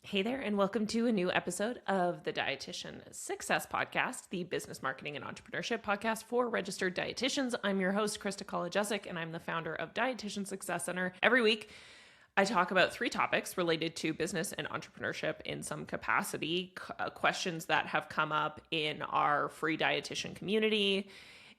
Hey there, and welcome to a new episode of the Dietitian Success Podcast, the business marketing and entrepreneurship podcast for registered dietitians. I'm your host, Krista Kolajesic, and I'm the founder of Dietitian Success Center. Every week, I talk about 3 topics related to business and entrepreneurship in some capacity, questions that have come up in our free dietitian community,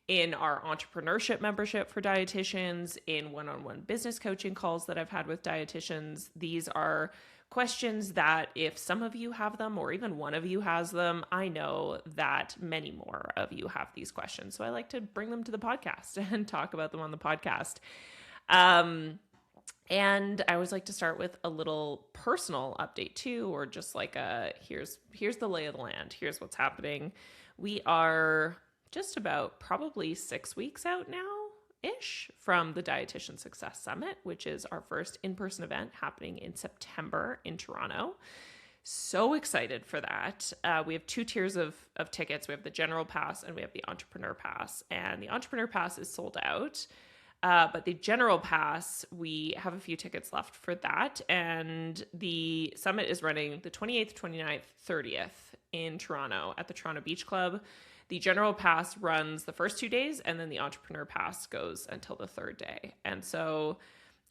in our entrepreneurship membership for dietitians, in one-on-one business coaching calls that I've had with dietitians. These are questions that if some of you have them or even one of you has them, I know that many more of you have these questions. So I like to bring them to the podcast and talk about them on the podcast. And I always like to start with a little personal update too, or just like here's the lay of the land. Here's what's happening. We are just about probably 6 weeks out now-ish from the Dietitian Success Summit, which is our first in-person event happening in September in Toronto. So excited for that. We have 2 tiers of tickets. We have the General Pass and we have the Entrepreneur Pass. And the Entrepreneur Pass is sold out. But the General Pass, we have a few tickets left for that. And the summit is running the 28th, 29th, 30th in Toronto at the Toronto Beach Club. The General Pass runs the first 2 days, and then the Entrepreneur Pass goes until the 3rd day. And so,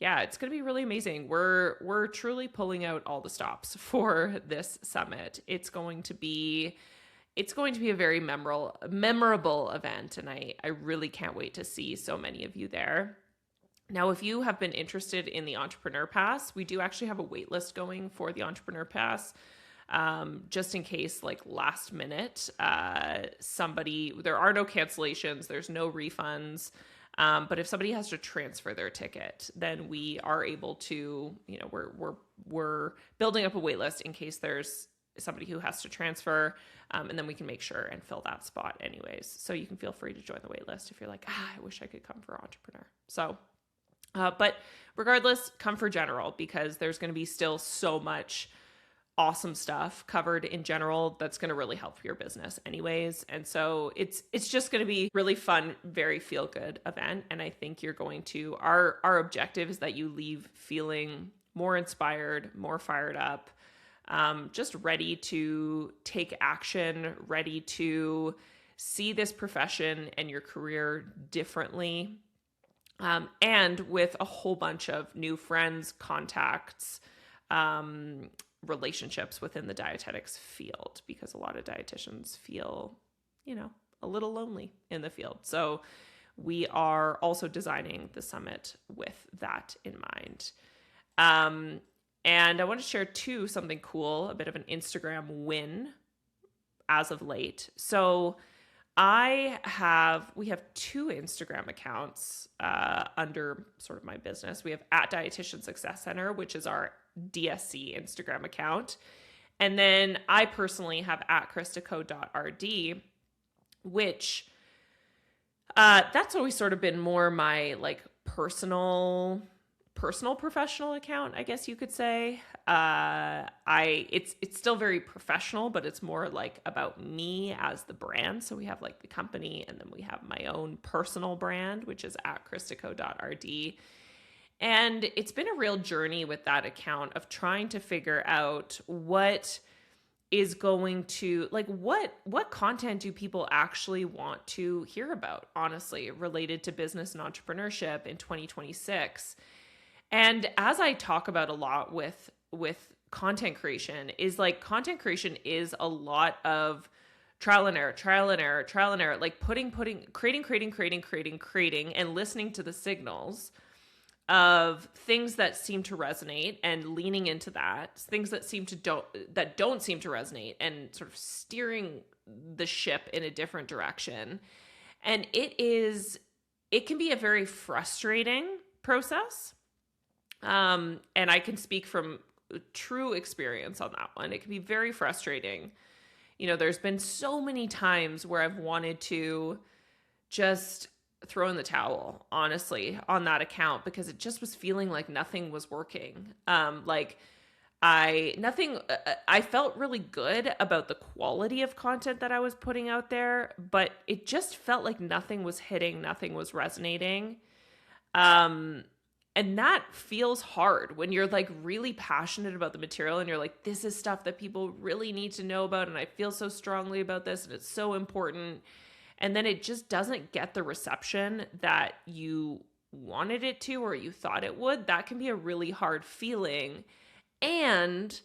yeah, it's going to be really amazing. We're truly pulling out all the stops for this summit. It's going to be a very memorable event, and I really can't wait to see so many of you there. Now, if you have been interested in the Entrepreneur Pass, we do actually have a wait list going for the Entrepreneur Pass. Just in case, like last minute, there are no cancellations, there's no refunds. But if somebody has to transfer their ticket, then we are able to, we're building up a wait list in case there's somebody who has to transfer. And then we can make sure and fill that spot anyways. So you can feel free to join the wait list if you're like, I wish I could come for Entrepreneur. So, but regardless, come for General because there's going to be still so much awesome stuff covered in general that's going to really help your business anyways. And so it's just going to be really fun, very feel good event. And I think you're going to, our objective is that you leave feeling more inspired, more fired up, just ready to take action, ready to see this profession and your career differently. And with a whole bunch of new friends, contacts, relationships within the dietetics field, because a lot of dietitians feel, a little lonely in the field. So we are also designing the summit with that in mind. And I want to share too, something cool, a bit of an Instagram win as of late. So we have 2 Instagram accounts under sort of my business. We have at Dietitian Success Center, which is our DSC Instagram account. And then I personally have at kristaco.rd, which that's always sort of been more my like personal professional account, I guess you could say. It's still very professional, but it's more like about me as the brand. So we have like the company, and then we have my own personal brand, which is at kristaco.rd. And it's been a real journey with that account of trying to figure out what is going to, like, what content do people actually want to hear about, honestly, related to business and entrepreneurship in 2026. And as I talk about a lot with content creation, is like content creation is a lot of trial and error, like creating, and listening to the signals of things that seem to resonate and leaning into that, things that don't seem to resonate, and sort of steering the ship in a different direction. And it can be a very frustrating process. And I can speak from true experience on that one. It can be very frustrating. There's been so many times where I've wanted to just throw in the towel, honestly, on that account, because it just was feeling like nothing was working. I felt really good about the quality of content that I was putting out there, but it just felt like nothing was hitting, nothing was resonating. And that feels hard when you're like really passionate about the material and you're like, this is stuff that people really need to know about. And I feel so strongly about this and it's so important. And then it just doesn't get the reception that you wanted it to or you thought it would. That can be a really hard feeling. And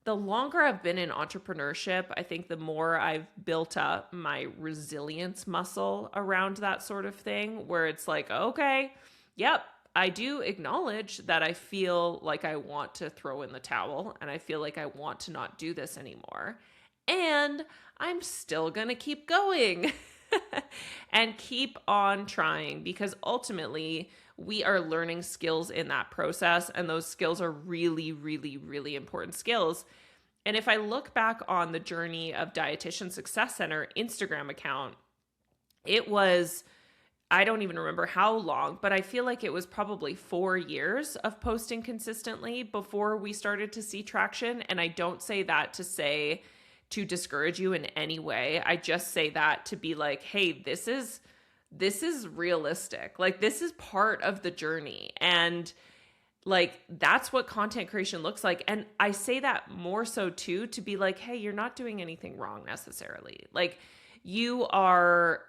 the longer I've been in entrepreneurship, I think the more I've built up my resilience muscle around that sort of thing, where it's like, okay, yep, I do acknowledge that I feel like I want to throw in the towel and I feel like I want to not do this anymore. And I'm still going to keep going and keep on trying, because ultimately we are learning skills in that process. And those skills are really, really, really important skills. And if I look back on the journey of Dietitian Success Center Instagram account, it was, I don't even remember how long, but I feel like it was probably 4 years of posting consistently before we started to see traction. And I don't say that to discourage you in any way. I just say that to be like, hey, this is realistic. Like, this is part of the journey. And like, that's what content creation looks like. And I say that more so too, to be like, hey, you're not doing anything wrong necessarily. Like, you are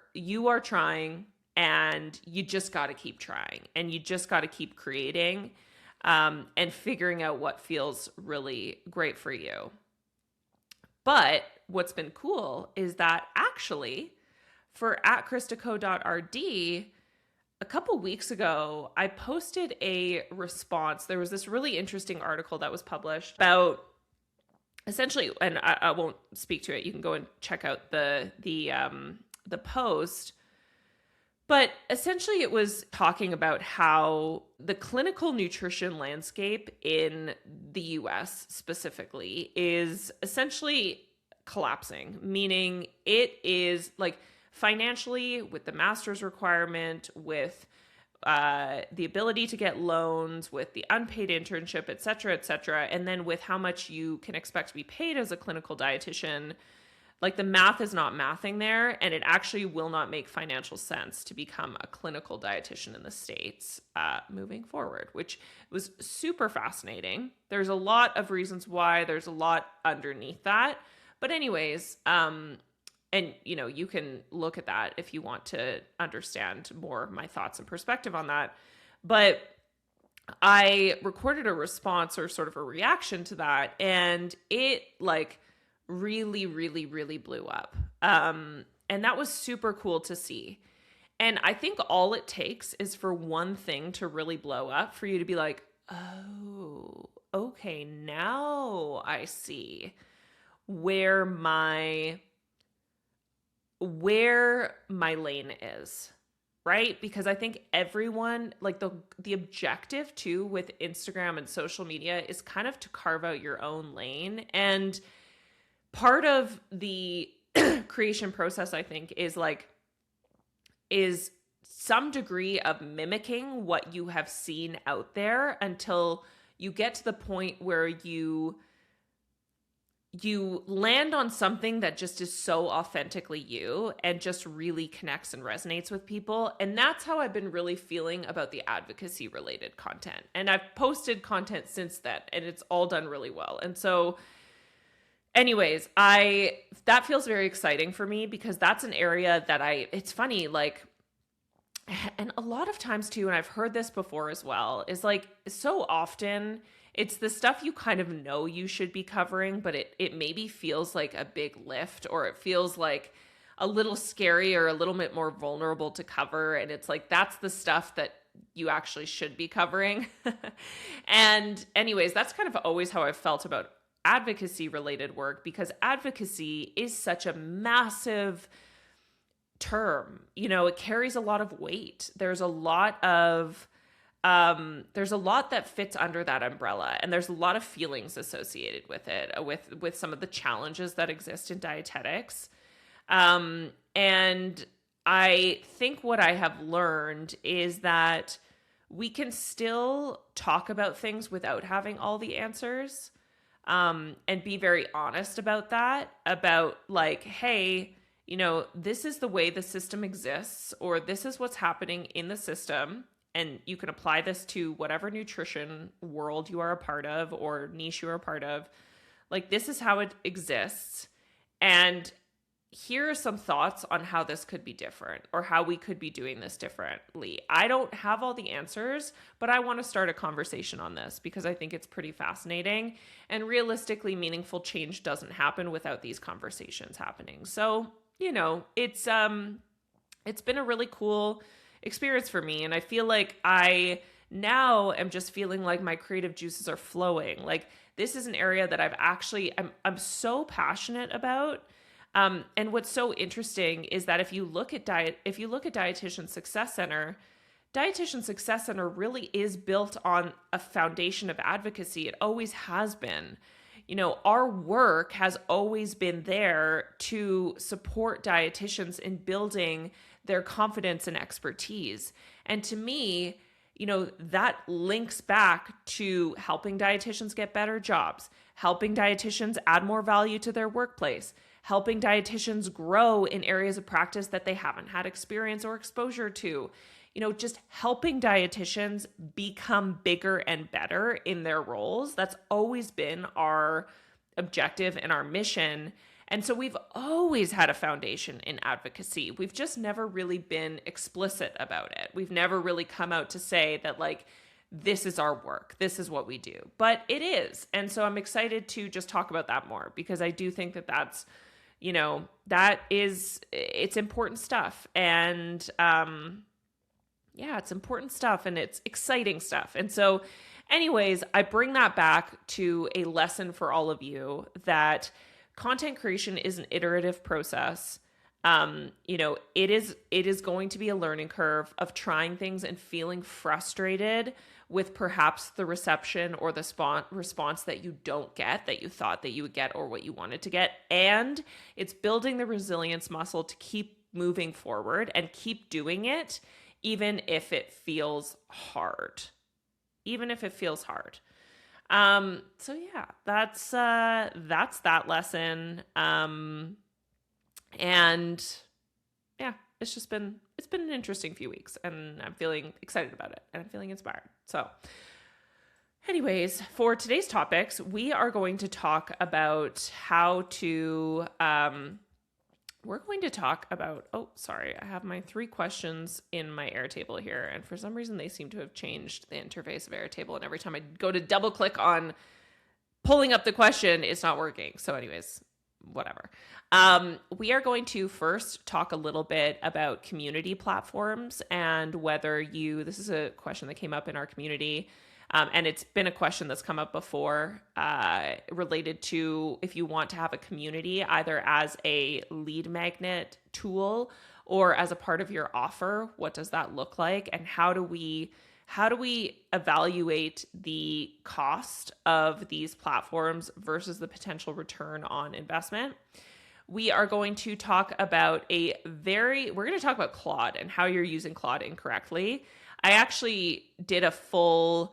trying, and you just got to keep trying, and you just got to keep creating, and figuring out what feels really great for you. But what's been cool is that actually for @christaco.rd, a couple weeks ago, I posted a response. There was this really interesting article that was published about essentially, and I won't speak to it. You can go and check out the post. But essentially it was talking about how the clinical nutrition landscape in the US specifically is essentially collapsing, meaning it is like financially, with the master's requirement, with the ability to get loans, with the unpaid internship, et cetera, and then with how much you can expect to be paid as a clinical dietitian, like the math is not mathing there, and it actually will not make financial sense to become a clinical dietitian in the States moving forward, which was super fascinating. There's a lot of reasons why, there's a lot underneath that. But anyways, and you know, you can look at that if you want to understand more of my thoughts and perspective on that. But I recorded a response or sort of a reaction to that, and it like really, really, really blew up. And that was super cool to see. And I think all it takes is for one thing to really blow up for you to be like, oh, okay, now I see where my lane is, right? Because I think everyone, like the objective too with Instagram and social media is kind of to carve out your own lane. And part of the creation process, I think, is some degree of mimicking what you have seen out there until you get to the point where you land on something that just is so authentically you and just really connects and resonates with people. And that's how I've been really feeling about the advocacy related content. And I've posted content since then, and it's all done really well. And so anyways, that feels very exciting for me, because that's an area that it's funny, like, and a lot of times too, and I've heard this before as well, is like, so often it's the stuff you kind of know you should be covering, but it maybe feels like a big lift, or it feels like a little scary or a little bit more vulnerable to cover. And it's like, that's the stuff that you actually should be covering. And anyways, that's kind of always how I've felt about advocacy related work, because advocacy is such a massive term. You know, it carries a lot of weight. There's a lot that fits under that umbrella, and there's a lot of feelings associated with it, with some of the challenges that exist in dietetics. And I think what I have learned is that we can still talk about things without having all the answers, and be very honest about that, about like, hey, you know, this is the way the system exists, or this is what's happening in the system. and you can apply this to whatever nutrition world you are a part of or niche you are a part of. Like, this is how it exists. And here are some thoughts on how this could be different or how we could be doing this differently. I don't have all the answers, but I want to start a conversation on this because I think it's pretty fascinating. And realistically, meaningful change doesn't happen without these conversations happening. So, it's been a really cool experience for me. And I feel like I now am just feeling like my creative juices are flowing. Like, this is an area that I'm so passionate about. And what's so interesting is that if you look at Dietitian Success Center really is built on a foundation of advocacy. It always has been. Our work has always been there to support dietitians in building their confidence and expertise. And to me, that links back to helping dietitians get better jobs, helping dietitians add more value to their workplace, helping dietitians grow in areas of practice that they haven't had experience or exposure to, just helping dietitians become bigger and better in their roles. That's always been our objective and our mission. And so we've always had a foundation in advocacy. We've just never really been explicit about it. We've never really come out to say that, like, this is our work. This is what we do. But it is. And so I'm excited to just talk about that more because I do think that that's, it's important stuff. And it's important stuff and it's exciting stuff. And so anyways, I bring that back to a lesson for all of you that content creation is an iterative process. It is going to be a learning curve of trying things and feeling frustrated with perhaps the reception or the response that you don't get, that you thought that you would get or what you wanted to get. And it's building the resilience muscle to keep moving forward and keep doing it, even if it feels hard. So yeah, that's that lesson. And yeah, it's been an interesting few weeks and I'm feeling excited about it and I'm feeling inspired. So anyways, for today's topics, we are going to talk about how to, I have my 3 questions in my Airtable here. And for some reason, they seem to have changed the interface of Airtable. And every time I go to double click on pulling up the question, it's not working. So anyways, whatever. We are going to first talk a little bit about community platforms and whether this is a question that came up in our community. And it's been a question that's come up before, related to if you want to have a community, either as a lead magnet tool or as a part of your offer. What does that look like? And how do we evaluate the cost of these platforms versus the potential return on investment? We are going to talk about we're going to talk about Claude and how you're using Claude incorrectly. I actually did a full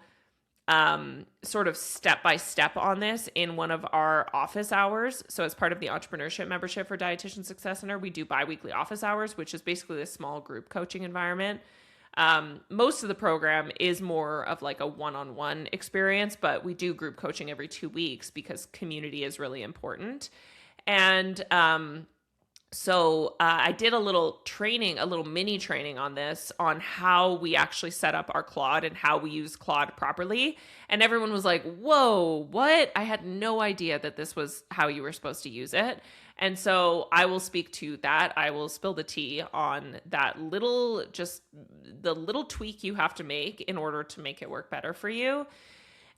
sort of step-by-step on this in one of our office hours. So as part of the entrepreneurship membership for Dietitian Success Center, we do bi-weekly office hours, which is basically a small group coaching environment. Most of the program is more of like a one-on-one experience, but we do group coaching every 2 weeks because community is really important. And so I did a little mini training on this, on how we actually set up our Claude and how we use Claude properly. And everyone was like, whoa, what? I had no idea that this was how you were supposed to use it. And so I will speak to that. I will spill the tea on that the little tweak you have to make in order to make it work better for you.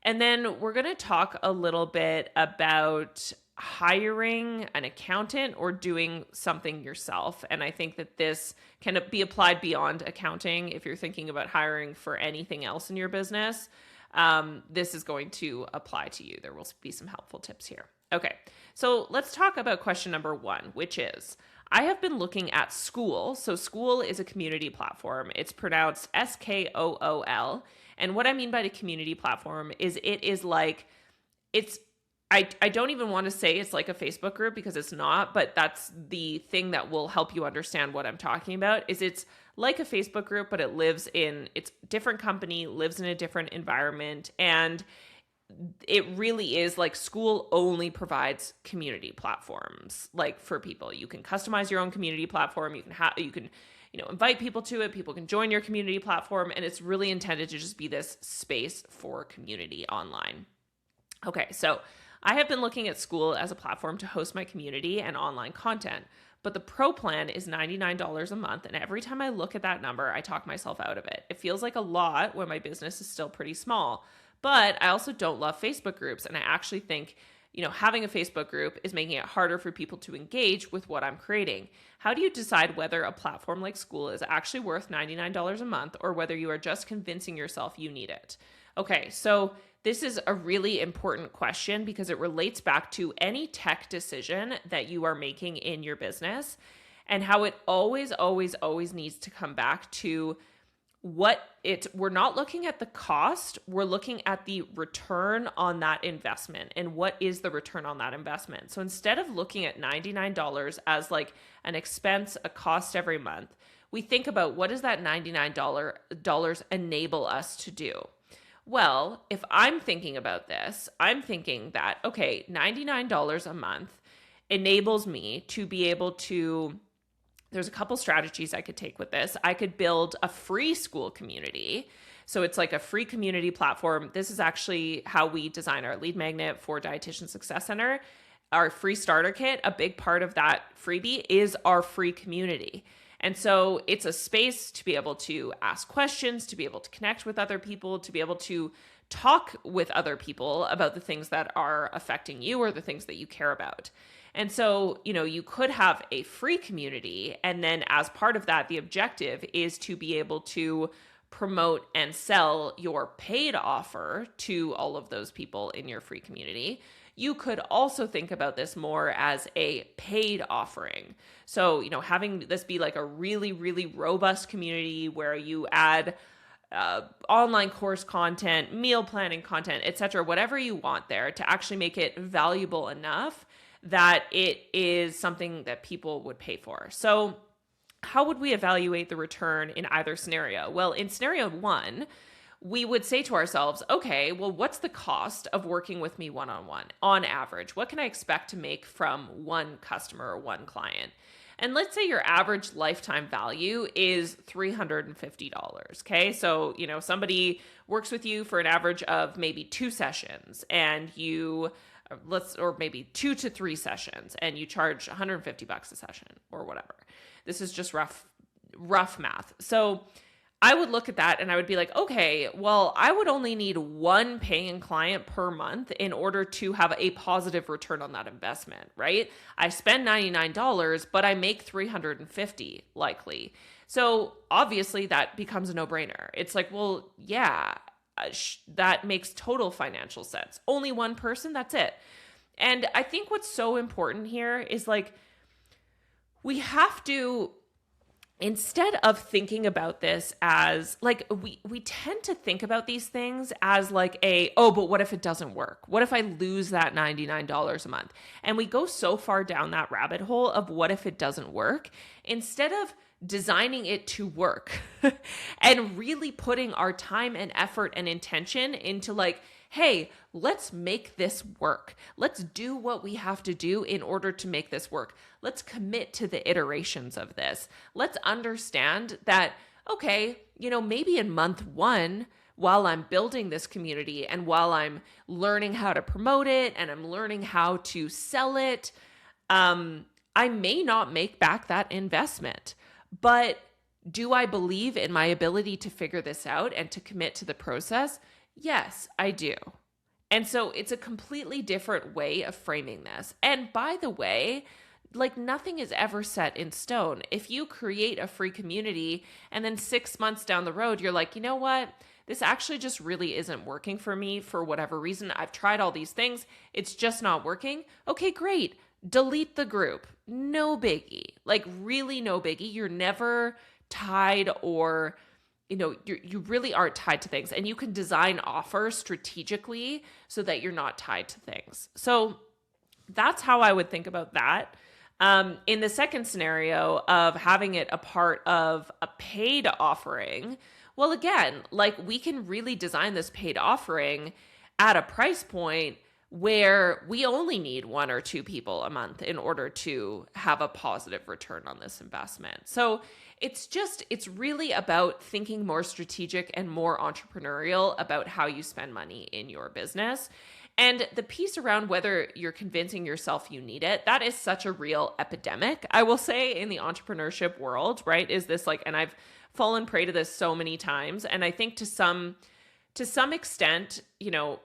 And then we're going to talk a little bit about hiring an accountant or doing something yourself. And I think that this can be applied beyond accounting. If you're thinking about hiring for anything else in your business, this is going to apply to you. There will be some helpful tips here. Okay, so let's talk about question number 1, which is, I have been looking at Skool. So Skool is a community platform. It's pronounced Skool. And what I mean by the community platform is I don't even want to say it's like a Facebook group because it's not, but that's the thing that will help you understand what I'm talking about. Is it's like a Facebook group, but it's different company, lives in a different environment. And it really is like Skool only provides community platforms, like for people. You can customize your own community platform. You can invite people to it. People can join your community platform, and it's really intended to just be this space for community online. Okay, so I have been looking at Skool as a platform to host my community and online content, but the pro plan is $99 a month, and every time I look at that number, I talk myself out of it. It feels like a lot when my business is still pretty small, but I also don't love Facebook groups, and I actually think having a Facebook group is making it harder for people to engage with what I'm creating. How do you decide whether a platform like Skool is actually worth $99 a month or whether you are just convincing yourself you need it? Okay, so this is a really important question because it relates back to any tech decision that you are making in your business and how it always, always, always needs to come back to we're not looking at the cost, we're looking at the return on that investment and what is the return on that investment. So instead of looking at $99 as like an expense, a cost every month, we think about what does that $99 enable us to do? Well, if I'm thinking about this, I'm thinking that, okay, $99 a month enables me to be able to there's a couple strategies I could take with this. I could build a free Skool community. So it's like a free community platform. This is actually how we design our lead magnet for Dietitian Success Center. Our free starter kit, a big part of that freebie is our free community. And so it's a space to be able to ask questions, to be able to connect with other people, to be able to talk with other people about the things that are affecting you or the things that you care about. And so, you could have a free community, and then as part of that, the objective is to be able to promote and sell your paid offer to all of those people in your free community. You could also think about this more as a paid offering. So, having this be like a really, really robust community where you add online course content, meal planning content, etc., whatever you want there to actually make it valuable enough that it is something that people would pay for. So how would we evaluate the return in either scenario? Well, in scenario one, we would say to ourselves, okay, well, what's the cost of working with me one-on-one on average? What can I expect to make from one customer or one client? And let's say your average lifetime value is $350. Okay. So, somebody works with you for an average of maybe 2 sessions and or maybe 2 to 3 sessions and you charge $150 a session or whatever. This is just rough math. So I would look at that and I would be like, okay, well, I would only need one paying client per month in order to have a positive return on that investment, right? I spend $99, but I make $350 likely. So obviously that becomes a no-brainer. It's like, well, yeah, that makes total financial sense. Only one person, that's it. And I think what's so important here is like, we have to, instead of thinking about this as like, we tend to think about these things as like but what if it doesn't work? What if I lose that $99 a month? And we go so far down that rabbit hole of what if it doesn't work, instead of designing it to work and really putting our time and effort and intention into like, hey, let's make this work. Let's do what we have to do in order to make this work. Let's commit to the iterations of this. Let's understand that, okay, maybe in month 1, while I'm building this community and while I'm learning how to promote it and I'm learning how to sell it, I may not make back that investment. But do I believe in my ability to figure this out and to commit to the process? Yes, I do. And so it's a completely different way of framing this. And by the way, like nothing is ever set in stone. If you create a free community and then 6 months down the road, you're like, you know what? This actually just really isn't working for me for whatever reason. I've tried all these things. It's just not working. Okay, great. Delete the group. No biggie. Like really no biggie. You're never tied or, you really aren't tied to things, and you can design offers strategically so that you're not tied to things. So that's how I would think about that. In the second scenario of having it a part of a paid offering, well, again, like we can really design this paid offering at a price point where we only need 1 or 2 people a month in order to have a positive return on this investment. So it's really about thinking more strategic and more entrepreneurial about how you spend money in your business. And the piece around whether you're convincing yourself you need it, that is such a real epidemic, I will say, in the entrepreneurship world, right? Is this like, and I've fallen prey to this so many times. And I think to some extent,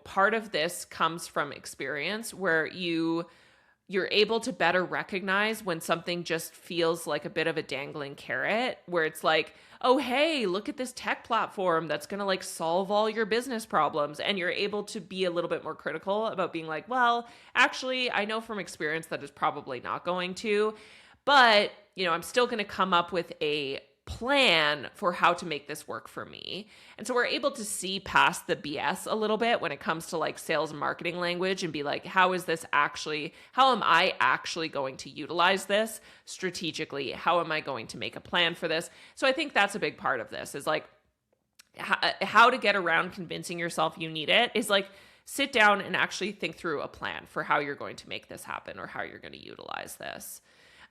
part of this comes from experience where you're able to better recognize when something just feels like a bit of a dangling carrot, where it's like, oh, hey, look at this tech platform that's going to like solve all your business problems. And you're able to be a little bit more critical about being like, well, actually, I know from experience that is probably not going to, but I'm still going to come up with a plan for how to make this work for me. And so we're able to see past the BS a little bit when it comes to like sales and marketing language and be like, how am I actually going to utilize this strategically? How am I going to make a plan for this? So I think that's a big part of this is like how to get around convincing yourself you need it is like sit down and actually think through a plan for how you're going to make this happen or how you're going to utilize this.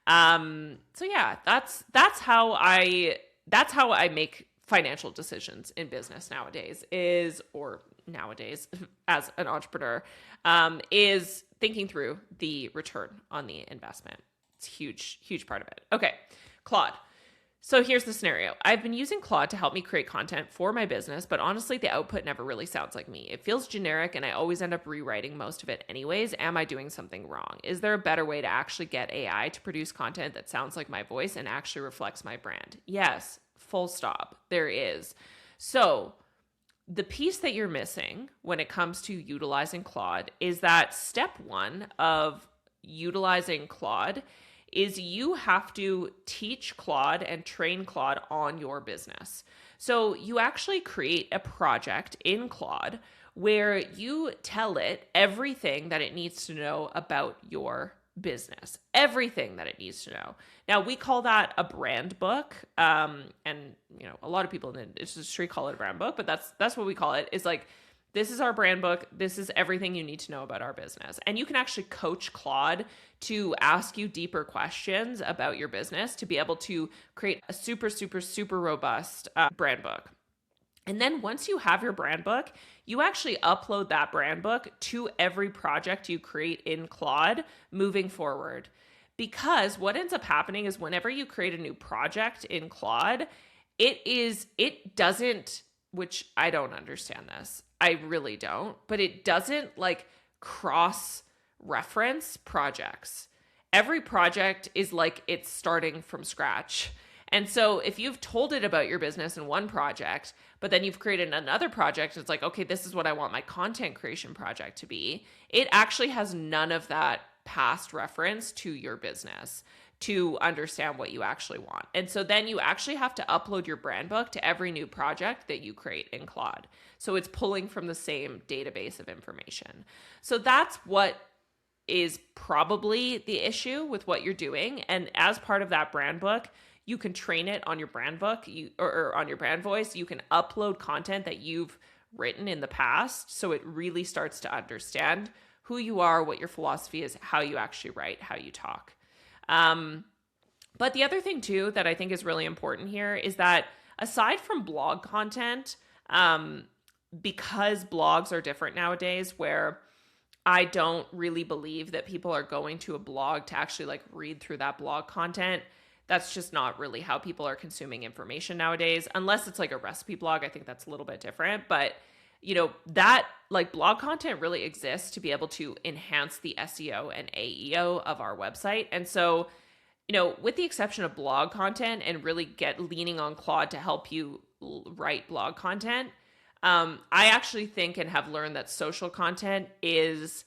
So yeah, that's how I make financial decisions in business nowadays as an entrepreneur, is thinking through the return on the investment. It's a huge part of it. Okay. Claude. So here's the scenario. I've been using Claude to help me create content for my business, but honestly, the output never really sounds like me. It feels generic and I always end up rewriting most of it anyways. Am I doing something wrong? Is there a better way to actually get AI to produce content that sounds like my voice and actually reflects my brand? Yes, full stop. There is. So the piece that you're missing when it comes to utilizing Claude is that step 1 of utilizing Claude is you have to teach Claude and train Claude on your business. So you actually create a project in Claude where you tell it everything that it needs to know about your business, everything that it needs to know. Now we call that a brand book. And a lot of people in the industry call it a brand book, but that's what we call it. Is like, this is our brand book. This is everything you need to know about our business. And you can actually coach Claude to ask you deeper questions about your business to be able to create a super, super, super robust brand book. And then once you have your brand book, you actually upload that brand book to every project you create in Claude moving forward. Because what ends up happening is whenever you create a new project in Claude, it doesn't, which I don't understand this. I really don't, but it doesn't like cross-reference projects. Every project is like it's starting from scratch. And so if you've told it about your business in one project, but then you've created another project, it's like, okay, this is what I want my content creation project to be. It actually has none of that past reference to your business to understand what you actually want. And so then you actually have to upload your brand book to every new project that you create in Claude. So it's pulling from the same database of information. So that's what is probably the issue with what you're doing. And as part of that brand book, you can train it on your brand book or on your brand voice. You can upload content that you've written in the past. So it really starts to understand who you are, what your philosophy is, how you actually write, how you talk. But the other thing too that I think is really important here is that aside from blog content, because blogs are different nowadays, where I don't really believe that people are going to a blog to actually like read through that blog content. That's just not really how people are consuming information nowadays, unless it's like a recipe blog. I think that's a little bit different, but that like blog content really exists to be able to enhance the SEO and AEO of our website. And so, with the exception of blog content and really leaning on Claude to help you write blog content, I actually think and have learned that social content is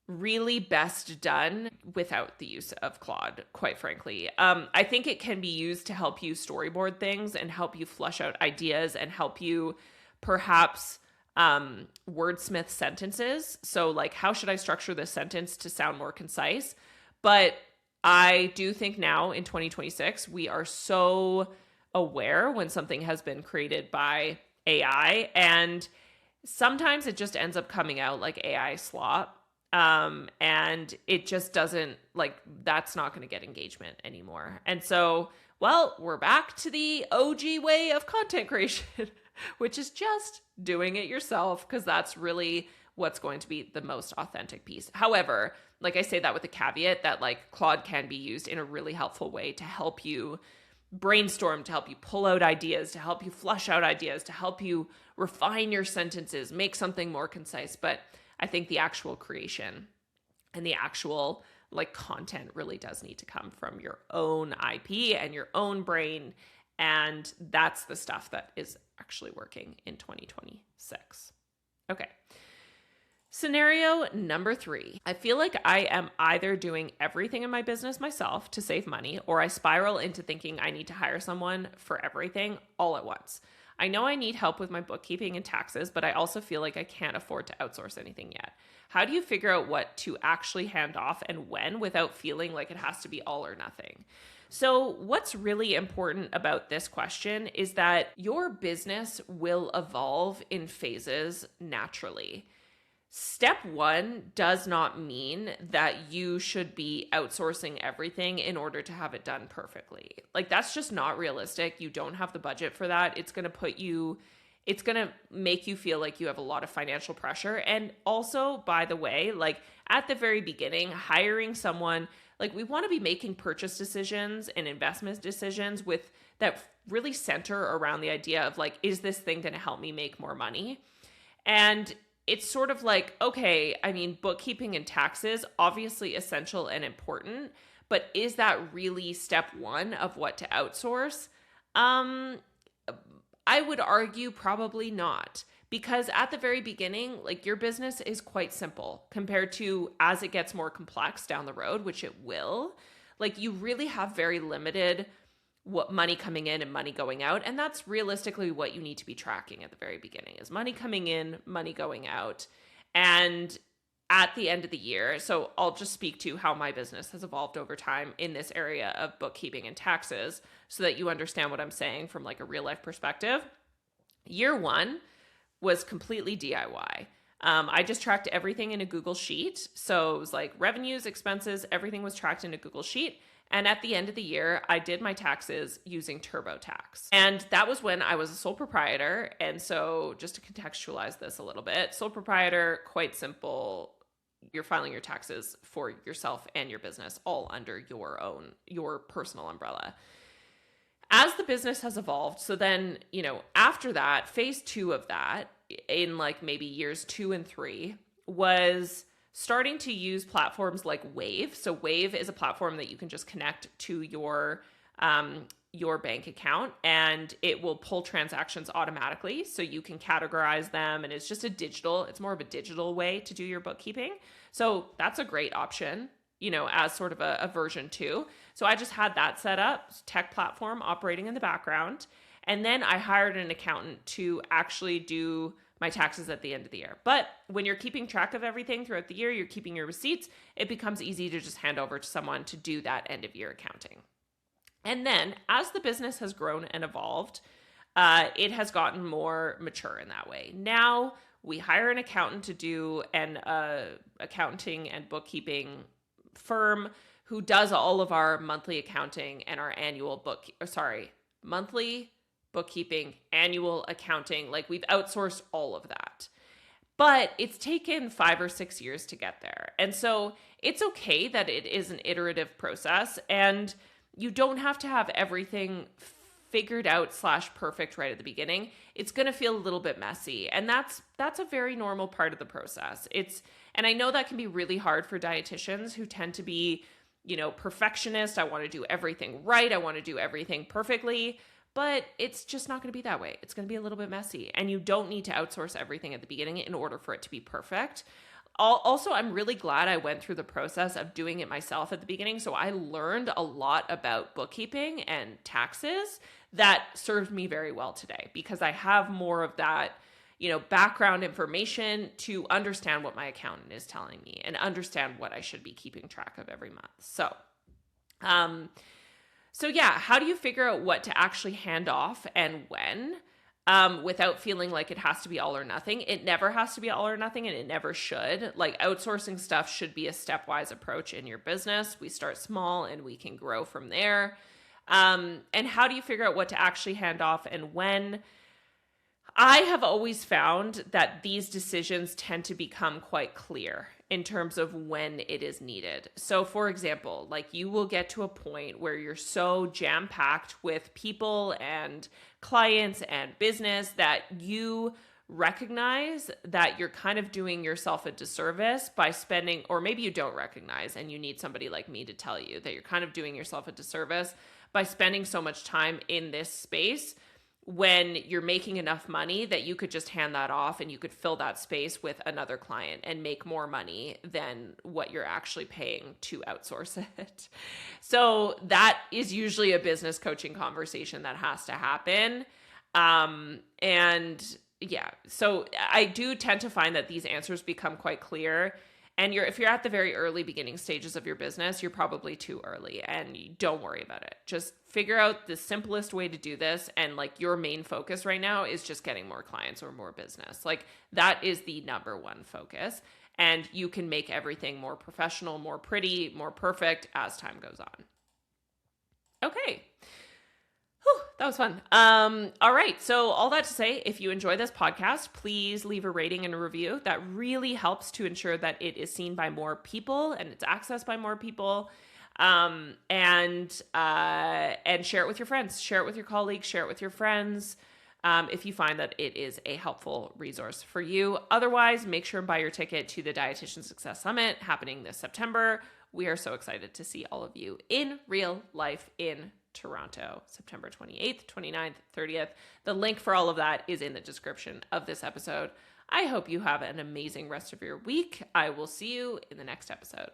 really best done without the use of Claude, quite frankly. I think it can be used to help you storyboard things and help you flush out ideas and help you perhaps wordsmith sentences. So like, how should I structure this sentence to sound more concise? But I do think now in 2026, we are so aware when something has been created by AI, and sometimes it just ends up coming out like AI slop. And it just doesn't, like, that's not going to get engagement anymore. And so, well, we're back to the OG way of content creation, which is just doing it yourself, because that's really what's going to be the most authentic piece. However, like I say that with the caveat that like Claude can be used in a really helpful way to help you brainstorm, to help you pull out ideas, to help you flush out ideas, to help you refine your sentences, make something more concise. But I think the actual creation and the actual like content really does need to come from your own IP and your own brain. And that's the stuff that is actually working in 2026. Okay. Scenario number 3. I feel like I am either doing everything in my business myself to save money, or I spiral into thinking I need to hire someone for everything all at once. I know I need help with my bookkeeping and taxes, but I also feel like I can't afford to outsource anything yet. How do you figure out what to actually hand off and when without feeling like it has to be all or nothing? So what's really important about this question is that your business will evolve in phases naturally. Step 1 does not mean that you should be outsourcing everything in order to have it done perfectly. Like, that's just not realistic. You don't have the budget for that. It's going to make you feel like you have a lot of financial pressure. And also, by the way, like at the very beginning, hiring someone, like we want to be making purchase decisions and investment decisions with that really center around the idea of like, is this thing going to help me make more money? And it's sort of like, okay, I mean, bookkeeping and taxes, obviously essential and important, but is that really step 1 of what to outsource? I would argue probably not, because at the very beginning, like your business is quite simple compared to as it gets more complex down the road, which it will. Like you really have very limited what money coming in and money going out. And that's realistically what you need to be tracking at the very beginning is money coming in, money going out. And at the end of the year, so I'll just speak to how my business has evolved over time in this area of bookkeeping and taxes so that you understand what I'm saying from like a real life perspective. Year 1 was completely DIY. I just tracked everything in a Google Sheet. So it was like revenues, expenses, everything was tracked in a Google Sheet. And at the end of the year, I did my taxes using TurboTax. And that was when I was a sole proprietor. And so just to contextualize this a little bit, sole proprietor, quite simple. You're filing your taxes for yourself and your business all under your personal umbrella. As the business has evolved, so then, after that, phase 2 of that, in like maybe years 2 and 3, was starting to use platforms like Wave. So Wave is a platform that you can just connect to your bank account and it will pull transactions automatically. So you can categorize them and it's more of a digital way to do your bookkeeping. So that's a great option, as sort of a version 2. So I just had that set up, tech platform operating in the background. And then I hired an accountant to actually do my taxes at the end of the year. But when you're keeping track of everything throughout the year, you're keeping your receipts, it becomes easy to just hand over to someone to do that end of year accounting. And then as the business has grown and evolved, it has gotten more mature in that way. Now we hire an accountant to do an accounting and bookkeeping firm who does all of our monthly accounting and our monthly bookkeeping, annual accounting. Like we've outsourced all of that. But it's taken 5 or 6 years to get there. And so it's okay that it is an iterative process and you don't have to have everything figured out / perfect right at the beginning. It's going to feel a little bit messy. And that's a very normal part of the process. And I know that can be really hard for dietitians who tend to be, perfectionist. I want to do everything right. I want to do everything perfectly. But it's just not going to be that way. It's going to be a little bit messy. And you don't need to outsource everything at the beginning in order for it to be perfect. Also, I'm really glad I went through the process of doing it myself at the beginning. So I learned a lot about bookkeeping and taxes that served me very well today because I have more of that, background information to understand what my accountant is telling me and understand what I should be keeping track of every month. So So yeah, how do you figure out what to actually hand off and when, without feeling like it has to be all or nothing? It never has to be all or nothing, and it never should. Like, outsourcing stuff should be a stepwise approach in your business. We start small and we can grow from there. And how do you figure out what to actually hand off and when? I have always found that these decisions tend to become quite clear in terms of when it is needed. So for example, like, you will get to a point where you're so jam-packed with people and clients and business that you recognize that you're kind of doing yourself a disservice by spending, or maybe you don't recognize and you need somebody like me to tell you that you're kind of doing yourself a disservice by spending so much time in this space, when you're making enough money that you could just hand that off and you could fill that space with another client and make more money than what you're actually paying to outsource it. So that is usually a business coaching conversation that has to happen. And yeah, so I do tend to find that these answers become quite clear. And if you're at the very early beginning stages of your business, you're probably too early, and you don't worry about it. Just figure out the simplest way to do this. And like, your main focus right now is just getting more clients or more business. Like, that is the number one focus. And you can make everything more professional, more pretty, more perfect as time goes on. Okay. Whew, that was fun. All right. So all that to say, if you enjoy this podcast, please leave a rating and a review. That really helps to ensure that it is seen by more people and it's accessed by more people. And share it with your friends, share it with your colleagues, share it with your friends. If you find that it is a helpful resource for you. Otherwise, make sure and buy your ticket to the Dietitian Success Summit happening this September. We are so excited to see all of you in real life in Toronto, September 28th, 29th, 30th. The link for all of that is in the description of this episode. I hope you have an amazing rest of your week. I will see you in the next episode.